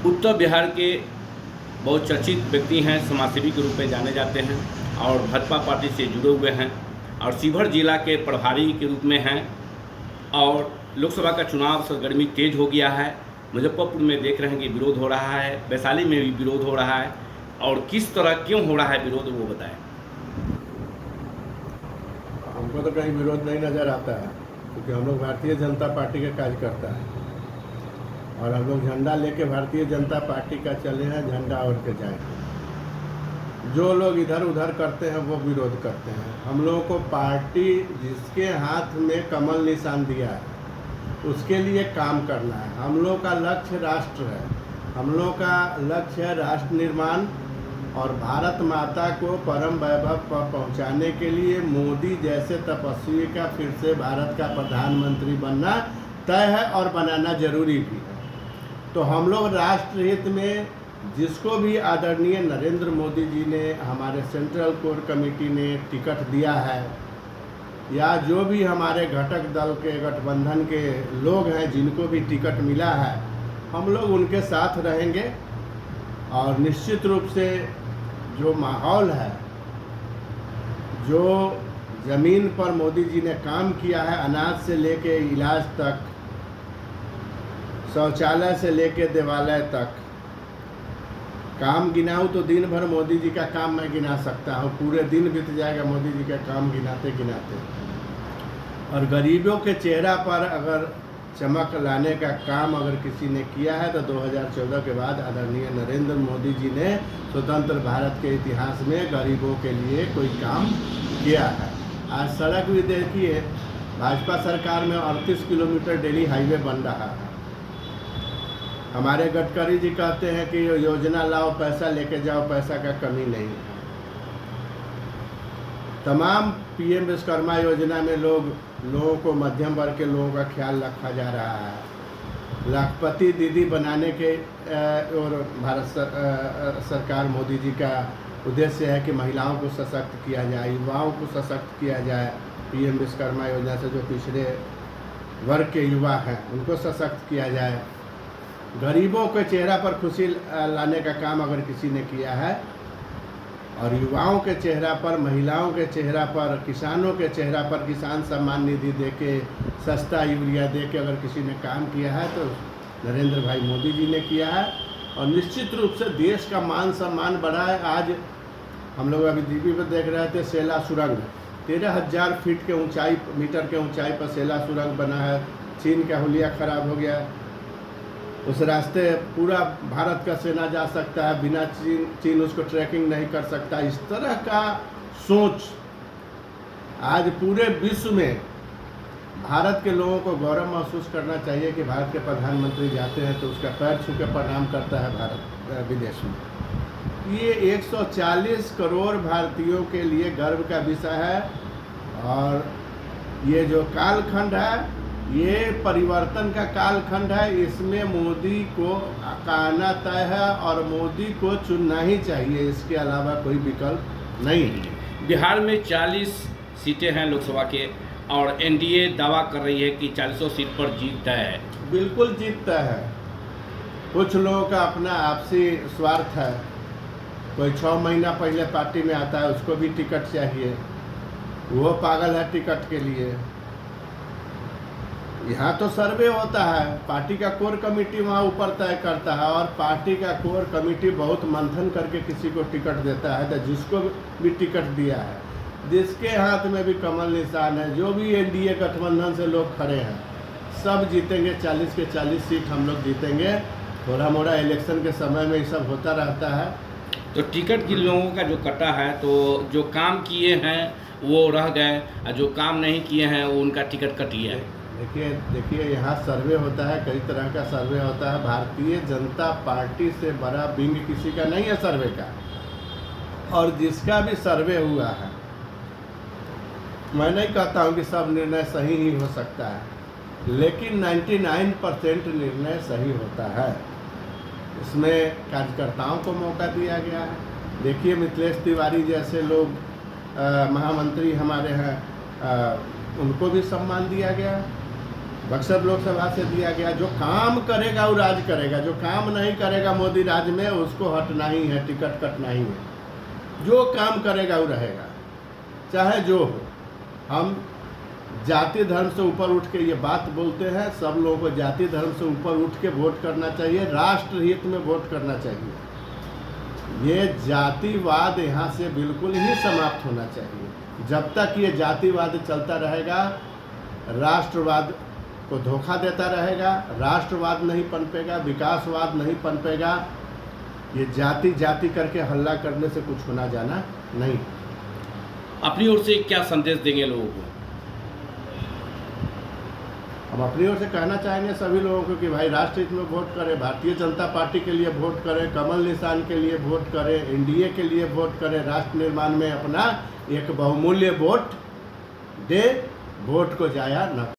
उत्तर बिहार के बहुत चर्चित व्यक्ति हैं, समाजसेवी के रूप में जाने जाते हैं और भाजपा पार्टी से जुड़े हुए हैं और शिवहर जिला के प्रभारी के रूप में हैं। और लोकसभा का चुनाव सरगर्मी तेज हो गया है। मुजफ्फरपुर में देख रहे हैं कि विरोध हो रहा है, वैशाली में भी विरोध हो रहा है, और किस तरह क्यों हो रहा है विरोध वो बताएं। हमको तो कहीं विरोध नहीं नज़र आता है, क्योंकि हम लोग भारतीय जनता पार्टी का कार्यकर्ता है और हम लोग झंडा लेके भारतीय जनता पार्टी का चले हैं, झंडा ओढ़ के जाएंगे। जो लोग इधर उधर करते हैं वो विरोध करते हैं। हम लोगों को पार्टी जिसके हाथ में कमल निशान दिया है उसके लिए काम करना है। हम लोग का लक्ष्य राष्ट्र है, हम लोग का लक्ष्य है राष्ट्र निर्माण और भारत माता को परम वैभव पर पहुंचाने के लिए मोदी जैसे तपस्वी का फिर से भारत का प्रधानमंत्री बनना तय है और बनाना जरूरी भी है। तो हम लोग राष्ट्रहित में जिसको भी आदरणीय नरेंद्र मोदी जी ने, हमारे सेंट्रल कोर कमेटी ने टिकट दिया है, या जो भी हमारे घटक दल के गठबंधन के लोग हैं जिनको भी टिकट मिला है, हम लोग उनके साथ रहेंगे। और निश्चित रूप से जो माहौल है, जो ज़मीन पर मोदी जी ने काम किया है, अनाज से लेके इलाज तक, शौचालय से लेके देवालय तक, काम गिनाऊँ तो दिन भर मोदी जी का काम मैं गिना सकता हूँ, पूरे दिन बीत जाएगा मोदी जी का काम गिनाते गिनाते। और गरीबों के चेहरा पर अगर चमक लाने का काम अगर किसी ने किया है तो 2014 के बाद आदरणीय नरेंद्र मोदी जी ने स्वतंत्र भारत के इतिहास में गरीबों के लिए कोई काम किया है। आज सड़क भी देखिए, भाजपा सरकार में 38 किलोमीटर डेली हाईवे बन रहा है। हमारे गडकरी जी कहते हैं कि योजना लाओ पैसा लेके जाओ, पैसा का कमी नहीं है। तमाम पीएम विश्वकर्मा योजना में लोगों को, मध्यम वर्ग के लोगों का ख्याल रखा जा रहा है। लाखपति दीदी बनाने के और भारत सरकार मोदी जी का उद्देश्य है कि महिलाओं को सशक्त किया जाए, युवाओं को सशक्त किया जाए। पीएम विश्वकर्मा योजना से जो पिछड़े वर्ग के युवा हैं उनको सशक्त किया जाए। गरीबों के चेहरा पर खुशी लाने का काम अगर किसी ने किया है, और युवाओं के चेहरा पर, महिलाओं के चेहरा पर, किसानों के चेहरा पर किसान सम्मान निधि देके, सस्ता यूरिया देके अगर किसी ने काम किया है तो नरेंद्र भाई मोदी जी ने किया है। और निश्चित रूप से देश का मान सम्मान बढ़ा है। आज हम लोग अभी टीवी पर देख रहे थे, सेला सुरंग 13,000 फीट के ऊंचाई, मीटर के ऊंचाई पर सेला सुरंग बना है। चीन का हुलिया खराब हो गया, उस रास्ते पूरा भारत का सेना जा सकता है, बिना चीन उसको ट्रैकिंग नहीं कर सकता। इस तरह का सोच आज पूरे विश्व में भारत के लोगों को गौरव महसूस करना चाहिए कि भारत के प्रधानमंत्री जाते हैं तो उसका पैर छू के प्रणाम करता है भारत विदेश में। ये 140 करोड़ भारतीयों के लिए गर्व का विषय है। और ये जो कालखंड है, ये परिवर्तन का कालखंड है। इसमें मोदी को आना तय है और मोदी को चुनना ही चाहिए, इसके अलावा कोई विकल्प नहीं है। बिहार में 40 सीटें हैं लोकसभा के, और एनडीए दावा कर रही है कि 40 सीट पर जीत तय है। बिल्कुल जीतता है। कुछ लोगों का अपना आपसी स्वार्थ है। कोई 6 महीना पहले पार्टी में आता है, उसको भी टिकट चाहिए, वो पागल है टिकट के लिए। यहाँ तो सर्वे होता है, पार्टी का कोर कमेटी वहाँ ऊपर तय करता है, और पार्टी का कोर कमेटी बहुत मंथन करके किसी को टिकट देता है। तो जिसको भी टिकट दिया है, जिसके हाथ में भी कमल निशान है, जो भी एनडीए गठबंधन से लोग खड़े हैं, सब जीतेंगे। 40 के 40 सीट हम लोग जीतेंगे। थोड़ा मोड़ा इलेक्शन के समय में ये सब होता रहता है। तो टिकट जिन लोगों का जो कटा है, तो जो काम किए हैं वो रह गए, और जो काम नहीं किए हैं वो उनका टिकट कट गया है। देखिए यहाँ सर्वे होता है, कई तरह का सर्वे होता है। भारतीय जनता पार्टी से बड़ा विंग किसी का नहीं है सर्वे का। और जिसका भी सर्वे हुआ है, मैं नहीं कहता हूँ कि सब निर्णय सही ही हो सकता है, लेकिन 99% निर्णय सही होता है। इसमें कार्यकर्ताओं को मौका दिया गया है। देखिए मिथिलेश तिवारी जैसे लोग महामंत्री हमारे हैं, उनको भी सम्मान दिया गया। बक्सर लोकसभा से दिया गया, जो काम करेगा वो राज करेगा, जो काम नहीं करेगा मोदी राज में उसको हटना ही है, टिकट कटना ही है। जो काम करेगा वो रहेगा, चाहे जो हो। हम जाति धर्म से ऊपर उठ के ये बात बोलते हैं, सब लोगों को जाति धर्म से ऊपर उठ के वोट करना चाहिए, राष्ट्र हित में वोट करना चाहिए। ये जातिवाद यहाँ से बिल्कुल ही समाप्त होना चाहिए। जब तक ये जातिवाद चलता रहेगा, राष्ट्रवाद को धोखा देता रहेगा, राष्ट्रवाद नहीं पनपेगा, विकासवाद नहीं पनपेगा। ये जाति जाति करके हल्ला करने से कुछ होना जाना नहीं। अपनी ओर से क्या संदेश देंगे लोगों को? हम अपनी ओर से कहना चाहेंगे सभी लोगों को कि भाई राष्ट्र हित में वोट करें, भारतीय जनता पार्टी के लिए वोट करें, कमल निशान के लिए वोट करें, एनडीए के लिए वोट करें, राष्ट्र निर्माण में अपना एक बहुमूल्य वोट दे, वोट को जाया न करें।